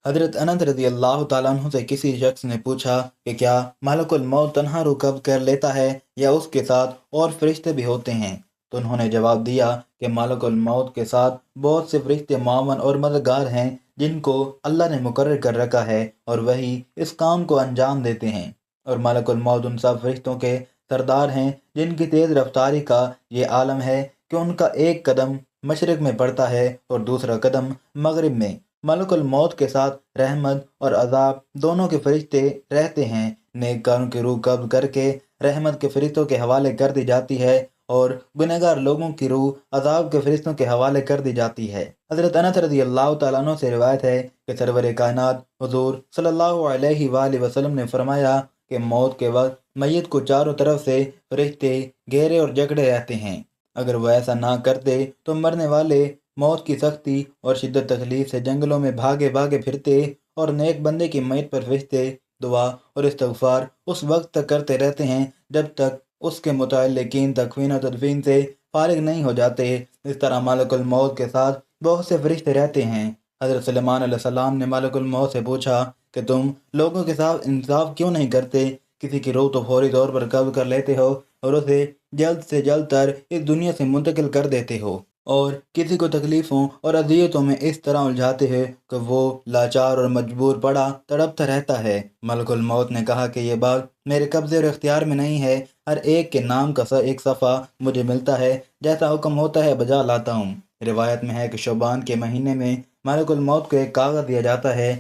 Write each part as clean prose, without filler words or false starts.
हजरत अनस रजी अल्लाह ताला अन्हु से किसी शख्स ने पूछा कि क्या मलकुल मौत तन्हा रूह कब्ज कर लेता है या उसके साथ और फरिश्ते भी होते हैं। तो उन्होंने जवाब दिया कि मलकुल मौत के साथ बहुत से फरिश्ते मावन और मददगार हैं जिनको अल्लाह ने मुकर्रर कर रखा है और वही इस काम को अंजाम देते हैं। और मलकुल मौत उन सब फरिश्तों के सरदार हैं जिनकी तेज़ रफ्तारी का ये आलम है कि उनका एक कदम मशरिक में पड़ता है और दूसरा कदम मगरिब में। मलकुल मौत के साथ रहमत और अजाब दोनों के फरिश्ते रहते हैं। नेककारों की रूह कब्ज करके रहमत के फरिश्तों के हवाले कर दी जाती है और गुनहगार लोगों की रूह अजाब के फरिश्तों के हवाले कर दी जाती है। हज़रत अनस रज़ी अल्लाह तआला अन्हु से रिवायत है कि सरवर कायनात हुजूर सल्लल्लाहु अलैहि वसल्लम ने फरमाया कि मौत के वक्त मैयत को चारों तरफ से फरिश्ते घेरे और जकड़े रहते हैं। अगर वह ऐसा ना करते तो मरने वाले मौत की सख्ती और शिद्दत तकलीफ से जंगलों में भागे भागे फिरते और नेक बंदे की मौत पर फरिश्ते दुआ और इस्तगफार उस वक्त तक करते रहते हैं जब तक उसके मुतअल्लिकीन तकवीन और तदफीन से फारिग नहीं हो जाते। इस तरह मलकुल मौत के साथ बहुत से फरिश्ते रहते हैं। हज़रत सुलेमान अलैहिस्सलाम ने मलकुल मौत से पूछा कि तुम लोगों के साथ इंसाफ क्यों नहीं करते। किसी की रूह तो फौरी तौर पर कब्ज कर लेते हो और उसे जल्द से जल्द तर इस दुनिया से मुंतकिल कर देते हो और किसी को तकलीफ़ों और अजियतों में इस तरह उलझाते हैं कि वो लाचार और मजबूर पड़ा तड़पता रहता है। मलकुल मौत ने कहा कि यह बात मेरे कब्ज़े और इख्तियार में नहीं है। हर एक के नाम का एक सफ़ा मुझे मिलता है, जैसा हुक्म होता है बजा लाता हूँ। रिवायत में है कि शोबान के महीने में मलकुल मौत को एक कागज़ दिया जाता है।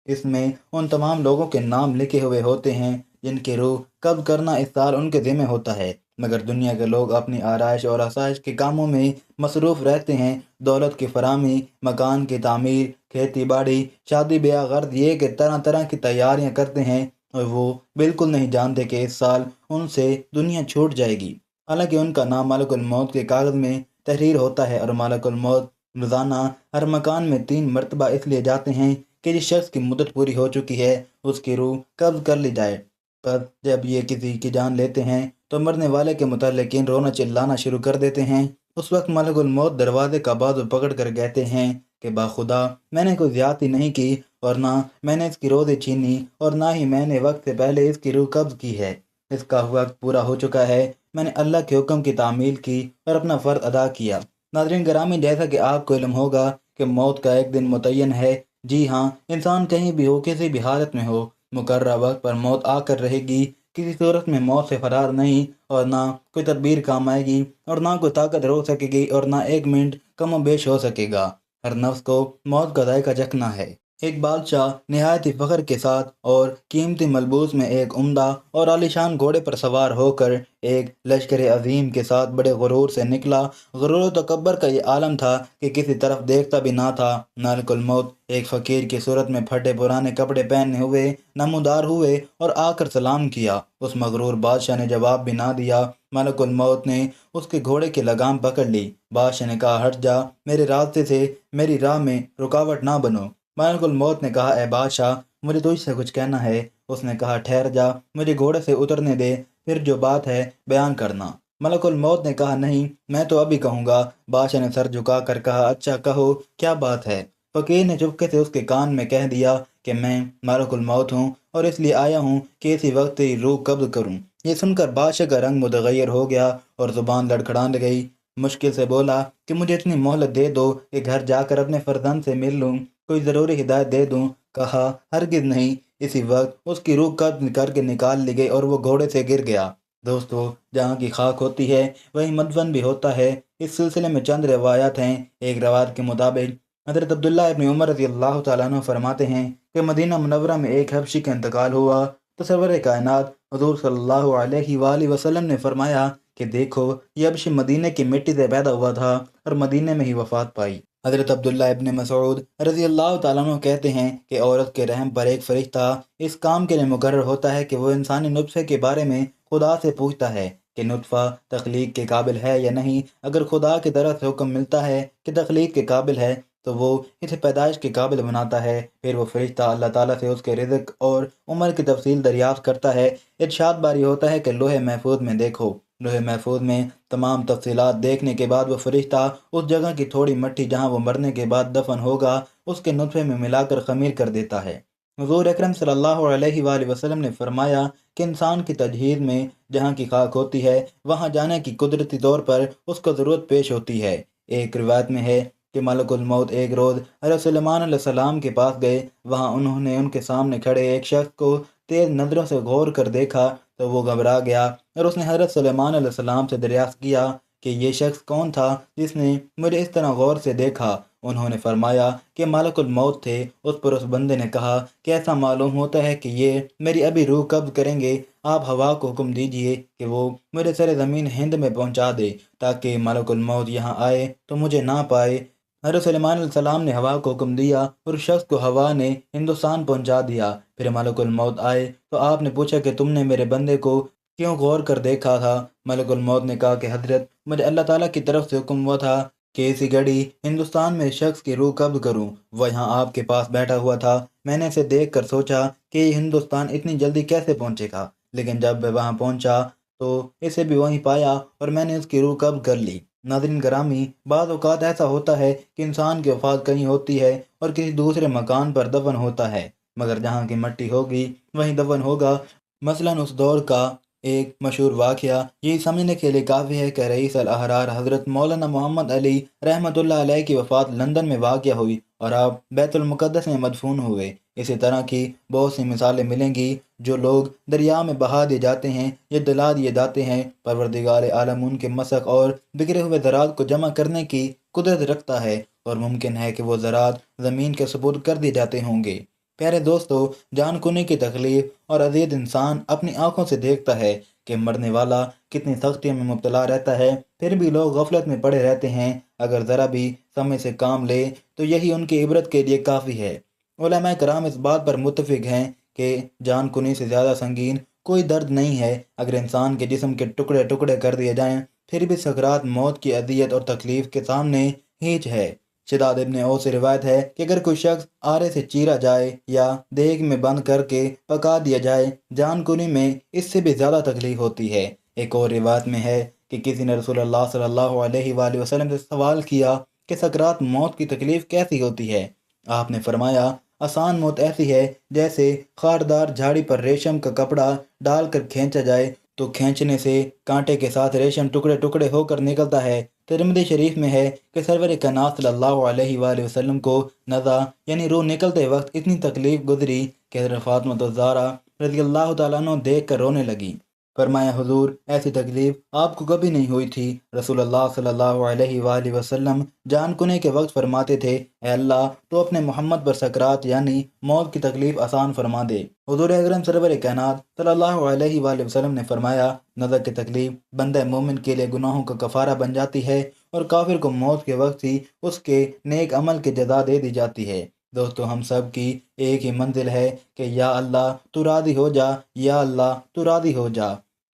इसमें उन तमाम लोगों के नाम लिखे हुए होते हैं जिनकी रूह कब्ज़ करना इस साल उनके ज़िम्मे होता है, मगर दुनिया के लोग अपनी आराइश और आसाइश के कामों में मसरूफ़ रहते हैं। दौलत की फराहमी, मकान की तामीर, खेती बाड़ी, शादी ब्याह, गर्द ये कि तरह तरह की तैयारियां करते हैं और वो बिल्कुल नहीं जानते कि इस साल उनसे दुनिया छूट जाएगी। हालांकि उनका नाम मलकुल मौत के कागज़ में तहरीर होता है और मलकुल मौत रोज़ाना हर मकान में 3 मरतबा इसलिए जाते हैं कि जिस शख्स की मुद्दत पूरी हो चुकी है उसकी रूह कब्ज़ कर ली जाए। पर जब ये किसी की जान लेते हैं तो मरने वाले के मुतल्लिकीन रोना चिल्लाना शुरू कर देते हैं। उस वक्त मलकुल मौत दरवाजे का बाजू पकड़ कर कहते हैं कि बाखुदा मैंने कोई ज़्यादती नहीं की और ना मैंने इसकी रोज़ी छीनी और ना ही मैंने वक्त से पहले इसकी रूह कब्ज़ की है। इसका वक्त पूरा हो चुका है। मैंने अल्लाह के हुक्म की तामील की और अपना फ़र्ज अदा किया। नाज़रीन गिरामी, जैसा कि आपको इल्म होगा कि मौत का एक दिन मुतय्यन है। जी हाँ, इंसान कहीं भी हो, किसी भी हालत में हो, मुकर्रर वक्त पर मौत आकर रहेगी। किसी सूरत में मौत से फरार नहीं और ना कोई तदबीर काम आएगी और ना कोई ताकत रोक सकेगी और ना एक मिनट कम बेश हो सकेगा। हर नफ्स को मौत का जायका चखना है। एक बादशाह नहायत ही फख्र के साथ और कीमती मलबूस में एक उम्दा और आलीशान घोड़े पर सवार होकर एक लश्कर अजीम के साथ बड़े गुरूर से निकला। गुरूर व तकब्बर का ये आलम था कि किसी तरफ देखता भी ना था। मलकुल मौत एक फ़कीर की सूरत में फटे पुराने कपड़े पहने हुए नमूदार हुए और आकर सलाम किया। उस मगरूर बादशाह ने जवाब भी ना दिया। मलकुल मौत ने उसके घोड़े की लगाम पकड़ ली। बादशाह ने कहा, हट जा, मेरे रास्ते से मेरी राह में रुकावट ना बनो। मलकुल मौत ने कहा, ए बादशाह, मुझे तुझसे कुछ कहना है। उसने कहा, ठहर जा, मुझे घोड़े से उतरने दे, फिर जो बात है बयान करना। मलकुल मौत ने कहा, नहीं, मैं तो अभी कहूँगा। बादशाह ने सर झुका कर कहा, अच्छा कहो, क्या बात है। फ़कीर ने चुपके से उसके कान में कह दिया कि मैं मलकुल मौत हूँ और इसलिए आया हूँ कि इसी वक्त तेरी रूह कब्ज़ करूँ। ये सुनकर बादशाह का रंग मुतगय्यर हो गया और ज़ुबान लड़खड़ाने गई। मुश्किल से बोला कि मुझे इतनी मोहलत दे दो कि घर जाकर अपने फर्जंद से मिल लूँ, कोई ज़रूरी हिदायत दे दूँ। कहा, हरगिज़ नहीं। इसी वक्त उसकी रूह कब्ज़ करके निकाल ली गई और वो घोड़े से गिर गया। दोस्तों, जहाँ की खाक होती है वहीं मदफन भी होता है। इस सिलसिले में चंद रवायात हैं। एक रवायत के मुताबिक हज़रत अब्दुल्लाह इब्न उमर रज़ी अल्लाह तआला अन्हु फरमाते हैं कि मदीना मुनव्वरा में एक हबशी का इंतकाल हुआ तो सरवर कायनात हुज़ूर सल्लल्लाहु अलैहि वसल्लम ने फरमाया कि देखो, ये हबशी मदीने की मिट्टी से पैदा हुआ था और मदीने में ही वफात पाई। हज़रत अब्दुल्लाह इब्न मसऊद रज़ी अल्लाह तआला अन्हु कहते हैं कि औरत के रहम पर एक फरिश्ता इस काम के लिए मुकर्रर होता है कि वो इंसानी नुत्फ़े के बारे में खुदा से पूछता है कि नुत्फ़ा तख्लीक के काबिल है या नहीं। अगर खुदा की तरफ से हुक्म मिलता है कि तख्लीक के काबिल है तो वो इसे पैदाइश के काबिल बनाता है। फिर वो फरिश्ता अल्लाह ताला से उसके रिज़्क़ और उम्र की तफसील दरियाफ्त करता है। इरशाद बारी होता है कि लोहे महफूज में देखो। लोहे महफूज में तमाम तफसीलात देखने के बाद वो फरिश्ता उस जगह की थोड़ी मट्टी जहाँ वो मरने के बाद दफन होगा اس کے نطفے میں ملا کر خمیر کر دیتا ہے۔ حضور اکرم صلی اللہ علیہ وآلہ وسلم نے فرمایا کہ انسان کی تجہیز میں جہاں کی خاک ہوتی ہے وہاں جانے کی قدرتی طور پر اس کو ضرورت پیش ہوتی ہے۔ ایک روایت میں ہے کہ ملک الموت ایک روز حضرت سلیمان علیہ السلام کے پاس گئے۔ وہاں انہوں نے ان کے سامنے کھڑے ایک شخص کو تیز نظروں سے غور کر دیکھا تو وہ گھبرا گیا اور اس نے حضرت سلیمان علیہ السلام سے دریافت کیا کہ یہ شخص کون تھا جس نے مجھے اس طرح غور سے دیکھا۔ انہوں نے فرمایا کہ ملک الموت تھے۔ اس پر اس بندے نے کہا کہ ایسا معلوم ہوتا ہے کہ یہ میری ابھی روح قبض کریں گے، آپ ہوا کو حکم دیجئے کہ وہ مجھے سر زمین ہند میں پہنچا دے تاکہ ملک الموت یہاں آئے تو مجھے نہ پائے۔ حضرت سلیمان علیہ السلام نے ہوا کو حکم دیا اور اس شخص کو ہوا نے ہندوستان پہنچا دیا۔ پھر ملک الموت آئے تو آپ نے پوچھا کہ تم نے میرے بندے کو کیوں غور کر دیکھا تھا؟ ملک الموت نے کہا کہ حضرت مجھے اللہ تعالیٰ کی طرف سے حکم ہوا تھا کہ اسی گھڑی ہندوستان میں شخص کی روح قبض کروں۔ وہ یہاں آپ کے پاس بیٹھا ہوا تھا۔ میں نے اسے دیکھ کر سوچا کہ یہ ہندوستان اتنی جلدی کیسے پہنچے گا، لیکن جب میں وہاں پہنچا تو اسے بھی وہیں پایا اور میں نے اس کی روح قبض کر لی۔ ناظرین گرامی، بعض اوقات ایسا ہوتا ہے کہ انسان کی وفات کہیں ہوتی ہے اور کسی دوسرے مکان پر دفن ہوتا ہے، مگر جہاں کی مٹی ہوگی وہیں دفن ہوگا۔ مثلاً اس دور کا ایک مشہور واقعہ یہی سمجھنے کے لیے کافی ہے کہ رئیس الاحرار حضرت مولانا محمد علی رحمۃ اللہ علیہ کی وفات لندن میں واقع ہوئی اور آپ بیت المقدس میں مدفون ہوئے۔ اسی طرح کی بہت سی مثالیں ملیں گی۔ جو لوگ دریا میں بہا دیے جاتے ہیں یا دلا دیے جاتے ہیں، پروردگار عالم ان کے مسخ اور بکھرے ہوئے ذرات کو جمع کرنے کی قدرت رکھتا ہے اور ممکن ہے کہ وہ ذرات زمین کے سپرد کر دیے جاتے ہوں گے۔ پیارے دوستو، جان کنی کی تکلیف اور عزیز انسان اپنی آنکھوں سے دیکھتا ہے کہ مرنے والا کتنی سختیوں میں مبتلا رہتا ہے، پھر بھی لوگ غفلت میں پڑے رہتے ہیں۔ اگر ذرا بھی سمے سے کام لے تو یہی ان کی عبرت کے لیے کافی ہے۔ علماء کرام اس بات پر متفق ہیں کہ جان کنی سے زیادہ سنگین کوئی درد نہیں ہے۔ اگر انسان کے جسم کے ٹکڑے ٹکڑے کر دیے جائیں پھر بھی سکرات موت کی اذیت اور تکلیف کے سامنے ہیچ ہے۔ شداد ابن اوس سے روایت ہے کہ اگر کوئی شخص آرے سے چیرا جائے یا دیگ میں بند کر کے پکا دیا جائے، جان کنی میں اس سے بھی زیادہ تکلیف ہوتی ہے۔ ایک اور روایت میں ہے کہ کسی نے رسول اللہ صلی اللہ علیہ وآلہ وسلم سے سوال کیا کہ سکرات موت کی تکلیف کیسی ہوتی ہے؟ آپ نے فرمایا، آسان موت ایسی ہے جیسے خاردار جھاڑی پر ریشم کا کپڑا ڈال کر کھینچا جائے تو کھینچنے سے کانٹے کے ساتھ ریشم ٹکڑے ٹکڑے ہو کر نکلتا ہے۔ ترمذی شریف میں ہے کہ سرور کائنات صلی اللہ علیہ وآلہ وسلم کو نزع یعنی روح نکلتے وقت اتنی تکلیف گزری کہ حضرت فاطمہ الزہرا رضی اللہ تعالیٰ عنہ دیکھ کر رونے لگی۔ فرمایا، حضور ایسی تکلیف آپ کو کبھی نہیں ہوئی تھی۔ رسول اللہ صلی اللہ علیہ وآلہ وسلم جان کنے کے وقت فرماتے تھے، اے اللہ تو اپنے محمد پر سکرات یعنی موت کی تکلیف آسان فرما دے۔ حضور اکرم سرور کائنات صلی اللہ علیہ وآلہ وسلم نے فرمایا، نزع کی تکلیف بندہ مومن کے لیے گناہوں کا کفارہ بن جاتی ہے اور کافر کو موت کے وقت ہی اس کے نیک عمل کی جزا دے دی جاتی ہے۔ دوستو، ہم سب کی ایک ہی منزل ہے کہ یا اللہ تو راضی ہو جا، یا اللہ تو راضی ہو جا۔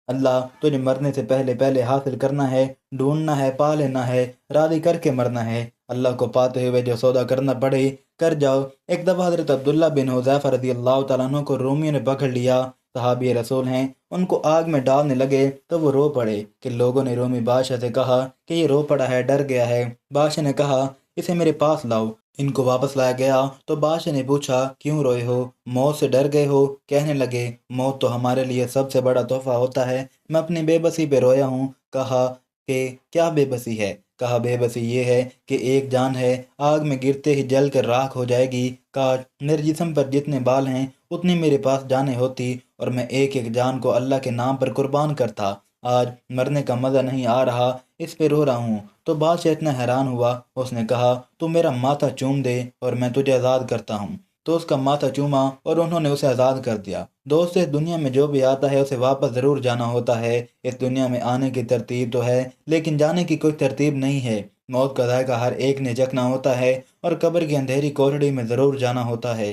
اللہ تجھے مرنے سے پہلے پہلے حاصل کرنا ہے، ڈھونڈنا ہے، پا لینا ہے، راضی کر کے مرنا ہے۔ اللہ کو پاتے ہوئے جو سودا کرنا پڑے کر جاؤ۔ ایک دفعہ حضرت عبداللہ بن حذیفہ رضی اللہ تعالیٰ عنہ کو رومیوں نے پکڑ لیا۔ صحابی رسول ہیں، ان کو آگ میں ڈالنے لگے تو وہ رو پڑے کہ لوگوں نے رومی بادشاہ سے کہا کہ یہ رو پڑا ہے، ڈر گیا ہے۔ بادشاہ نے کہا اسے میرے پاس لاؤ۔ ان کو واپس لایا گیا تو بادشاہ نے پوچھا کیوں روئے ہو؟ موت سے ڈر گئے ہو؟ کہنے لگے موت تو ہمارے لیے سب سے بڑا تحفہ ہوتا ہے، میں اپنی بے بسی پہ رویا ہوں۔ کہا کہ کیا بے بسی ہے؟ کہا بے بسی یہ ہے کہ ایک جان ہے آگ میں گرتے ہی جل کر راکھ ہو جائے گی، کاش میرے جسم پر جتنے بال ہیں اتنی میرے پاس جانیں ہوتی اور میں ایک ایک جان کو اللہ کے نام پر قربان کرتا۔ آج مرنے کا مزہ نہیں آ رہا، اس پہ رو رہا ہوں۔ تو بادشاہ اتنا حیران ہوا، اس نے کہا تو میرا ماتھا چوم دے اور میں تجھے آزاد کرتا ہوں۔ تو اس کا ماتھا چوما اور انہوں نے اسے آزاد کر دیا۔ دوست، اس دنیا میں جو بھی آتا ہے اسے واپس ضرور جانا ہوتا ہے۔ اس دنیا میں آنے کی ترتیب تو ہے لیکن جانے کی کوئی ترتیب نہیں ہے۔ موت کا ذائقہ ہر ایک نے چکھنا ہوتا ہے اور قبر کی اندھیری کوٹڑی میں ضرور جانا ہوتا ہے۔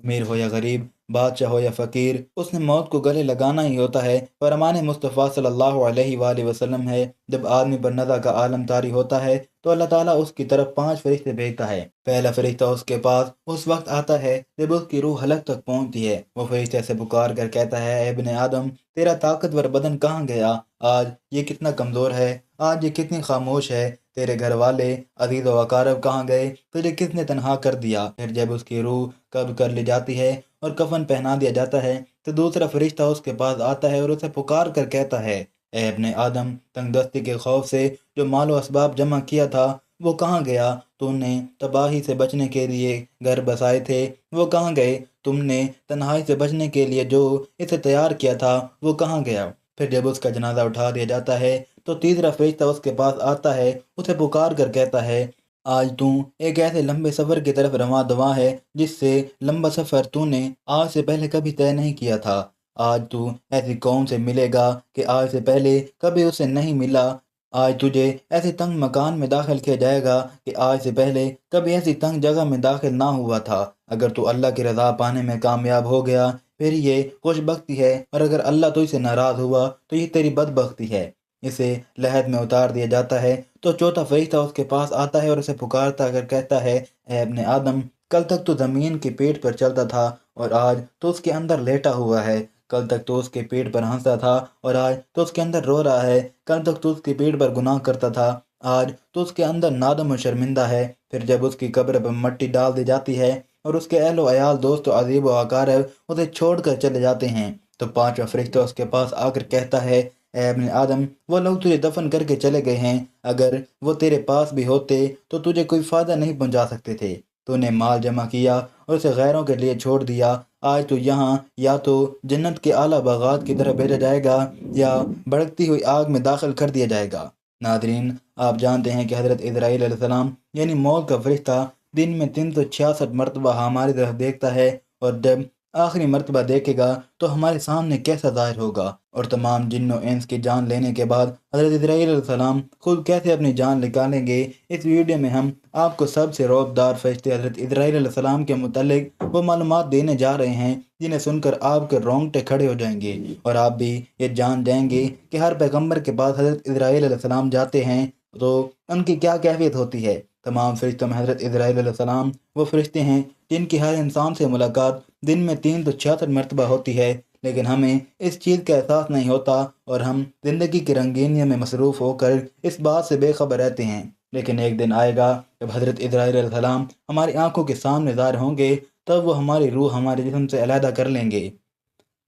امیر ہو یا غریب، बादशाह हो या फ़कीर, उसने मौत को गले लगाना ही होता है। फरमाने मुस्तफ़ा सल्लल्लाहु अलैहि वालैहि वसल्लम है, जब आदमी पर नज़ा का आलम तारी होता है तो अल्लाह ताला उसकी तरफ 5 फरिश्ते भेजता है। पहला फरिश्ता उसके पास उस वक्त आता है जब उसकी रूह हलक तक पहुंचती है। वो फरिश्ते से पुकार कर कहता है, ए इब्ने आदम, तेरा ताकतवर बदन कहाँ गया? आज ये कितना कमज़ोर है, आज ये कितनी खामोश है। तेरे घर वाले अजीज़ व अकारब कहाँ गए? तुझे किसने तन्हा कर दिया? फिर जब उसकी रूह कब्ज़ कर ली जाती है और कफन पहना दिया जाता है तो दूसरा फरिश्ता उसके पास आता है और उसे पुकार कर कहता है, ए इब्ने आदम, तंगदस्ती के खौफ से जो मालो असबाब जमा किया था वो कहाँ गया? तूने तबाही से बचने के लिए घर बसाए थे, वो कहाँ गए? तुमने तन्हाई से बचने के लिए जो इसे तैयार किया था वो कहाँ गया? फिर जब उसका जनाजा उठा दिया जाता है तो तीसरा फरिश्ता उसके पास आता है, उसे पुकार कर कहता है, आज तू एक ऐसे लंबे सफ़र की तरफ रवां दवा है जिससे लंबा सफ़र तूने आज से पहले कभी तय नहीं किया था। आज तू ऐसी कौम से मिलेगा कि आज से पहले कभी उससे नहीं मिला। आज तुझे ऐसे तंग मकान में दाखिल किया जाएगा कि आज से पहले कभी ऐसी तंग जगह में दाखिल ना हुआ था। अगर तू अल्लाह की रज़ा पाने में कामयाब हो गया फिर ये खुशबख्ती है, और अगर अल्लाह तुझसे नाराज़ हुआ तो ये तेरी बदबख्ती है। इसे लहद में उतार दिया जाता है तो चौथा फरिश्ता उसके पास आता है और उसे पुकारता कर कहता है, ए इब्ने आदम, कल तक तो ज़मीन के पेट पर चलता था और आज तो उसके अंदर लेटा हुआ है। कल तक तो उसके पेट पर हंसता था और आज तो उसके अंदर रो रहा है। कल तक तो उसके पेट पर गुनाह करता था, आज तो उसके अंदर नादम और शर्मिंदा है। फिर जब उसकी कब्र पर मट्टी डाल दी जाती है और उसके अहलो अयाल दोस्त अजीब व अकारब उसे छोड़ कर चले जाते हैं तो पांचवा फरिश्ता उसके पास आकर कहता है, ए इब्ने आदम, वो लोग तुझे दफन करके चले गए हैं। अगर वो तेरे पास भी होते तो तुझे कोई फ़ायदा नहीं पहुंचा सकते थे। तूने माल जमा किया और उसे गैरों के लिए छोड़ दिया। आज तो यहाँ या तो जन्नत के आला बागात की तरफ भेजा जाएगा या भड़कती हुई आग में दाखिल कर दिया जाएगा। नादरीन, आप जानते हैं कि हज़रत इज़राइल अलैहिस्सलाम यानी मौत का फरिश्ता दिन में 366 मरतबा हमारी तरफ देखता है, और जब आखिरी मरतबा देखेगा तो हमारे सामने कैसा ज़ाहिर होगा। और तमाम जिन्नो इंस की जान लेने के बाद हज़रत इज़राइल अलैहिस्सलाम खुद कैसे अपनी जान निकालेंगे, इस वीडियो में हम आपको सबसे रौबदार फरिश्ते हज़रत इज़राइल अलैहिस्सलाम के मुतालिक वो मालूमात देने जा रहे हैं जिन्हें सुनकर आपके रोंगटे खड़े हो जाएंगे और आप भी ये जान जाएंगे कि हर पैगंबर के पास हज़रत इज़राइल अलैहिस्सलाम जाते हैं तो उनकी क्या कैफियत होती है। तमाम फरिश्तों में हज़रत इज़राइल अलैहिस्सलाम वो फरिश्ते हैं जिनकी हर इंसान से मुलाकात दिन में 366 मरतबा होती है, लेकिन हमें इस चीज़ का एहसास नहीं होता और हम ज़िंदगी की रंगीनियों में मसरूफ़ होकर इस बात से बेखबर रहते हैं। लेकिन एक दिन आएगा जब हज़रत इज़राइल अलैहिस्सलाम हमारी आंखों के सामने ज़ाहिर होंगे, तब वो हमारी रूह हमारे जिस्म से अलहदा कर लेंगे।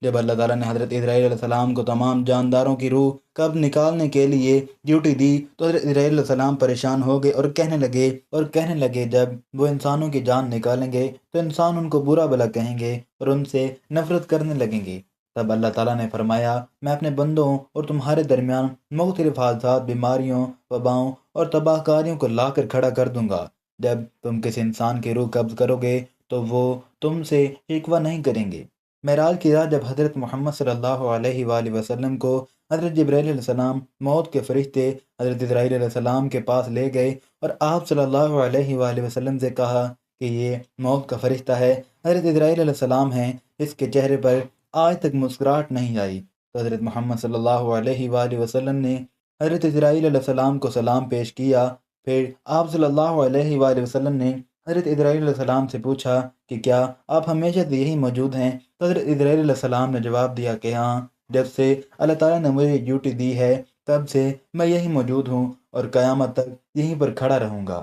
जब अल्लाह ताला ने हज़रत इज़राइल अलैहिस्सलाम को तमाम जानदारों की रूह कब्ज़ निकालने के लिए ड्यूटी दी तो हज़रत इज़राइल अलैहिस्सलाम परेशान हो गए और कहने लगे जब वो इंसानों की जान निकालेंगे तो इंसान उनको बुरा भला कहेंगे और उनसे नफ़रत करने लगेंगे। तब अल्लाह ताला ने फरमाया, मैं अपने बंदों और तुम्हारे दरमियान मुख्तलिफ हादसात, बीमारियों, वबाओं और तबाहकारियों को ला कर खड़ा कर दूंगा। जब तुम किसी इंसान की रूह कब्ज़ करोगे तो वो तुमसे शिकवा नहीं करेंगे। मेराज की रात जब हज़रत मोहम्मद सल्लल्लाहु अलैहि वसल्लम को हज़रत जिब्राईल अलैहिस्सलाम मौत के फरिश्ते हज़रत इज़राईल अलैहिस्सलाम के पास ले गए और आप सल्लल्लाहु अलैहि वसल्लम से कहा कि ये मौत का फरिश्ता है, हज़रत इज़राईल अलैहिस्सलाम हैं, इसके चेहरे पर आज तक मुस्कुराहट नहीं आई। तो हज़रत मोहम्मद सल्लल्लाहु अलैहि वसल्लम ने हज़रत इज़राईल अलैहिस्सलाम को सलाम पेश किया। फिर आप सल्लल्लाहु अलैहि वसल्लम ने हज़रत इज़राईल अलैहिस्सलाम से पूछा कि क्या आप हमेशा से यही मौजूद हैं? तो हज़रत इज़राईल अलैहिस्सलाम ने जवाब दिया कि हाँ, जब से अल्लाह ताला ने मुझे ड्यूटी दी है तब से मैं यहीं मौजूद हूँ और क़यामत तक यहीं पर खड़ा रहूँगा।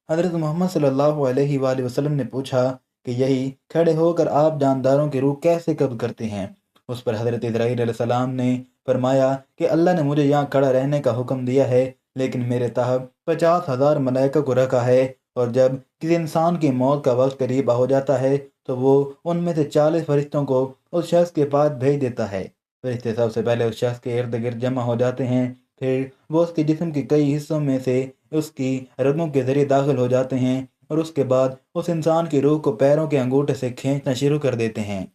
हज़रत मोहम्मद सल्लल्लाहु अलैहि वसल्लम ने पूछा कि यही खड़े होकर आप जानदारों की रूह कैसे कब्ज़ करते हैं? उस पर हज़रत इज़राईल अलैहिस्सलाम ने फरमाया कि अल्लाह ने मुझे यहाँ खड़ा रहने का हुक्म दिया है, लेकिन मेरे तहत 50,000 मलाइका को रखा है, और जब किसी इंसान की मौत का वक्त करीब हो जाता है तो वो उनमें से 40 फरिश्तों को उस शख्स के पास भेज देता है। फरिश्ते सबसे पहले उस शख्स के इर्द गिर्द जमा हो जाते हैं, फिर वो उसके जिस्म के कई हिस्सों में से उसकी रगों के ज़रिए दाखिल हो जाते हैं और उसके बाद उस इंसान की रूह को पैरों के अंगूठे से खींचना शुरू कर देते हैं,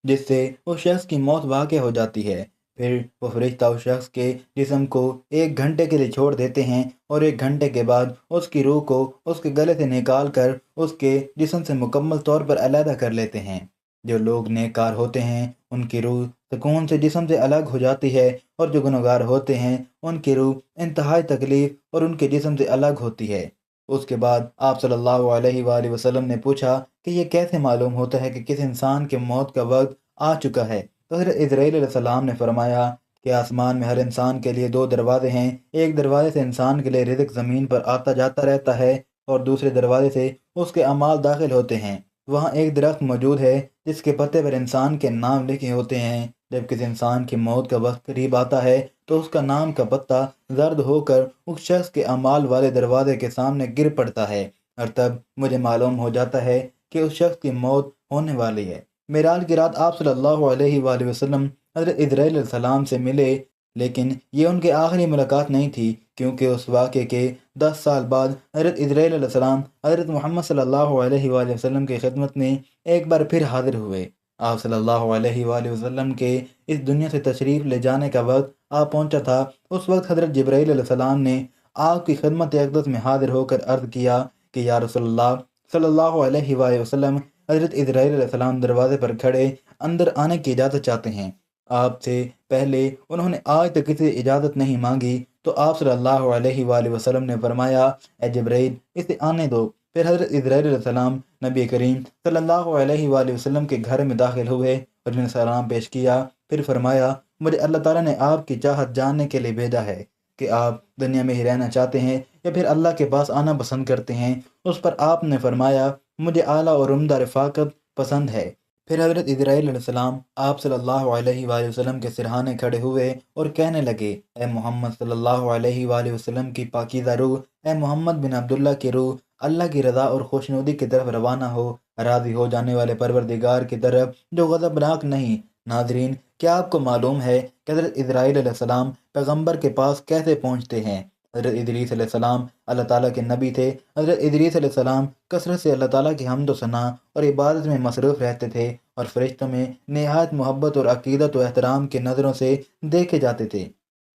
जिससे उस शख्स की मौत वाक़ई हो जाती है। फिर वो फरिश्ता उस शख्स के जिस्म को 1 घंटे के लिए छोड़ देते हैं और 1 घंटे के बाद उसकी रूह को उसके गले से निकाल कर उसके जिस्म से मुकम्मल तौर पर अलहदा कर लेते हैं। جو لوگ نیکار ہوتے ہیں ان کی روح سکون سے جسم سے الگ ہو جاتی ہے، اور جو گنہگار ہوتے ہیں ان کی روح انتہائی تکلیف اور ان کے جسم سے الگ ہوتی ہے۔ اس کے بعد آپ صلی اللہ علیہ وآلہ وسلم نے پوچھا کہ یہ کیسے معلوم ہوتا ہے کہ کس انسان کے موت کا وقت آ چکا ہے؟ تو حضرت اسرائیل علیہ السلام نے فرمایا کہ آسمان میں ہر انسان کے لیے دو دروازے ہیں، ایک دروازے سے انسان کے لیے رزق زمین پر آتا جاتا رہتا ہے، اور دوسرے دروازے سے اس کے اعمال داخل ہوتے ہیں۔ وہاں ایک درخت موجود ہے جس کے پتے پر انسان کے نام لکھے ہوتے ہیں۔ جب کسی انسان کی موت کا وقت قریب آتا ہے تو اس کا نام کا پتا زرد ہو کر اس شخص کے اعمال والے دروازے کے سامنے گر پڑتا ہے، اور تب مجھے معلوم ہو جاتا ہے کہ اس شخص کی موت ہونے والی ہے۔ معراج کی رات آپ صلی اللہ علیہ وآلہ وسلم حضرت اسرائیل علیہ السلام سے ملے، لیکن یہ ان کی آخری ملاقات نہیں تھی، کیونکہ اس واقعے کے 10 سال بعد حضرت اسرائیل علیہ السلام حضرت محمد صلی اللہ علیہ وآلہ وسلم کی خدمت میں ایک بار پھر حاضر ہوئے۔ آپ صلی اللہ علیہ وآلہ وسلم کے اس دنیا سے تشریف لے جانے کا وقت آ پہنچا تھا۔ اس وقت حضرت جبرائیل علیہ السلام نے آپ کی خدمت اقدس میں حاضر ہو کر عرض کیا کہ یا رسول اللہ صلی اللہ علیہ وآلہ وسلم، حضرت اسرائیل علیہ السلام دروازے پر کھڑے اندر آنے کی اجازت چاہتے ہیں۔ آپ سے پہلے انہوں نے آج تک کسی اجازت نہیں مانگی، تو آپ صلی اللہ علیہ وآلہ وسلم نے فرمایا اے جبرائیل اسے آنے دو۔ پھر حضرت اسرائیل علیہ السلام نبی کریم صلی اللہ علیہ وآلہ وسلم کے گھر میں داخل ہوئے اور انہیں سلام پیش کیا۔ پھر فرمایا مجھے اللہ تعالیٰ نے آپ کی چاہت جاننے کے لیے بھیجا ہے کہ آپ دنیا میں ہی رہنا چاہتے ہیں یا پھر اللہ کے پاس آنا پسند کرتے ہیں۔ اس پر آپ نے فرمایا مجھے اعلیٰ اور عمدہ رفاقت پسند ہے۔ پھر حضرت اسرائیل علیہ السلام آپ صلی اللہ علیہ وآلہ وسلم کے سرہانے کھڑے ہوئے اور کہنے لگے اے محمد صلی اللہ علیہ وآلہ وسلم کی پاکیزہ روح، اے محمد بن عبداللہ کی روح، اللہ کی رضا اور خوشنودی کی طرف روانہ ہو، راضی ہو جانے والے پروردگار کی طرف جو غضبناک نہیں۔ ناظرین، کیا آپ کو معلوم ہے کہ حضرت اسرائیل علیہ السلام پیغمبر کے پاس کیسے پہنچتے ہیں؟ حضرت ادریس علیہ السلام اللہ تعالیٰ کے نبی تھے۔ حضرت ادریس علیہ السلام کثرت سے اللہ تعالیٰ کی حمد و ثنا اور عبادت میں مصروف رہتے تھے، اور فرشتوں میں نہایت محبت اور عقیدت و احترام کی نظروں سے دیکھے جاتے تھے۔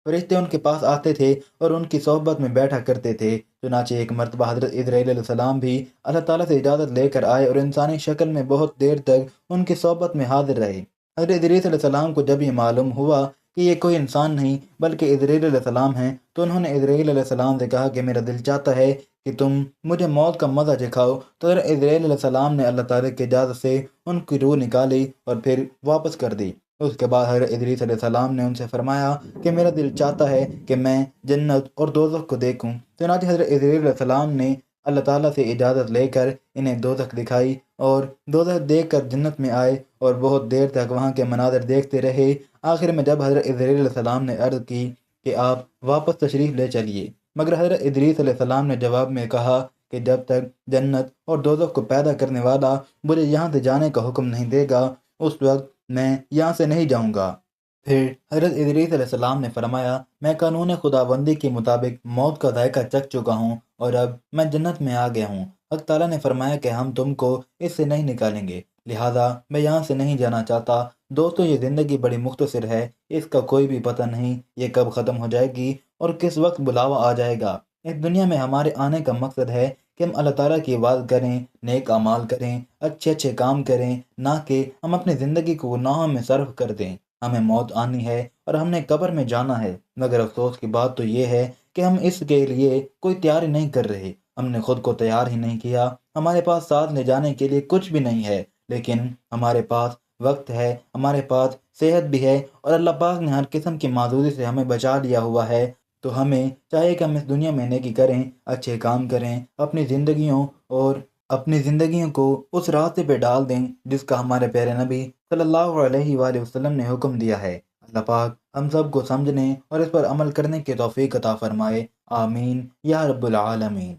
فرشتے ان کے پاس آتے تھے اور ان کی صحبت میں بیٹھا کرتے تھے۔ چنانچہ ایک مرتبہ حضرت اسرائیل علیہ السلام بھی اللہ تعالیٰ سے اجازت لے کر آئے اور انسانی شکل میں بہت دیر تک ان کی صحبت میں حاضر رہے۔ حضرت ادریس علیہ السلام کو جب یہ معلوم ہوا کہ یہ کوئی انسان نہیں بلکہ اسرائیل علیہ السلام ہیں، تو انہوں نے اسرائیل علیہ السلام سے کہا کہ میرا دل چاہتا ہے کہ تم مجھے موت کا مزہ چکھاؤ۔ تو حضرت اسرائیل علیہ السلام نے اللہ تعالیٰ کی اجازت سے ان کی روح نکالی اور پھر واپس کر دی۔ اس کے بعد حضرت ادریس علیہ السلام نے ان سے فرمایا کہ میرا دل چاہتا ہے کہ میں جنت اور دوزخ کو دیکھوں۔ چنانچہ حضرت اسرائیل علیہ السلام نے اللہ تعالیٰ سے اجازت لے کر انہیں دوزخ دکھائی، اور دوزخ دیکھ کر جنت میں آئے اور بہت دیر تک وہاں کے مناظر دیکھتے رہے۔ آخر میں جب حضرت اسرائیل علیہ السلام نے عرض کی کہ آپ واپس تشریف لے چلیے، مگر حضرت ادریس علیہ السلام نے جواب میں کہا کہ جب تک جنت اور دوزخ کو پیدا کرنے والا مجھے یہاں سے جانے کا حکم نہیں دے گا، اس وقت میں یہاں سے نہیں جاؤں گا۔ پھر حضرت ادریس علیہ السلام نے فرمایا میں قانون خداوندی کے مطابق موت کا ذائقہ چکھ چکا ہوں اور اب میں جنت میں آ گیا ہوں۔ حق تعالیٰ نے فرمایا کہ ہم تم کو اس سے نہیں نکالیں گے، لہٰذا میں یہاں سے نہیں جانا چاہتا۔ دوستو، یہ زندگی بڑی مختصر ہے، اس کا کوئی بھی پتہ نہیں یہ کب ختم ہو جائے گی اور کس وقت بلاوا آ جائے گا۔ اس دنیا میں ہمارے آنے کا مقصد ہے کہ ہم اللہ تعالیٰ کی عبادت کریں، نیک اعمال کریں، اچھے اچھے کام کریں، نہ کہ ہم اپنی زندگی کو گناہوں میں صرف کر دیں۔ ہمیں موت آنی ہے اور ہم نے قبر میں جانا ہے، مگر افسوس کی بات تو یہ ہے کہ ہم اس کے لیے کوئی تیاری نہیں کر رہے۔ ہم نے خود کو تیار ہی نہیں کیا۔ ہمارے پاس ساتھ لے جانے کے لیے کچھ بھی نہیں ہے، لیکن ہمارے پاس وقت ہے، ہمارے پاس صحت بھی ہے، اور اللہ پاک نے ہر قسم کی معذوری سے ہمیں بچا لیا ہوا ہے۔ تو ہمیں چاہیے کہ ہم اس دنیا میں نیکی کریں، اچھے کام کریں، اپنی زندگیوں کو اس راستے پہ ڈال دیں جس کا ہمارے پیارے نبی صلی اللہ علیہ وآلہ وسلم نے حکم دیا ہے۔ اللہ پاک ہم سب کو سمجھنے اور اس پر عمل کرنے کی توفیق عطا فرمائے، آمین یا رب العالمین۔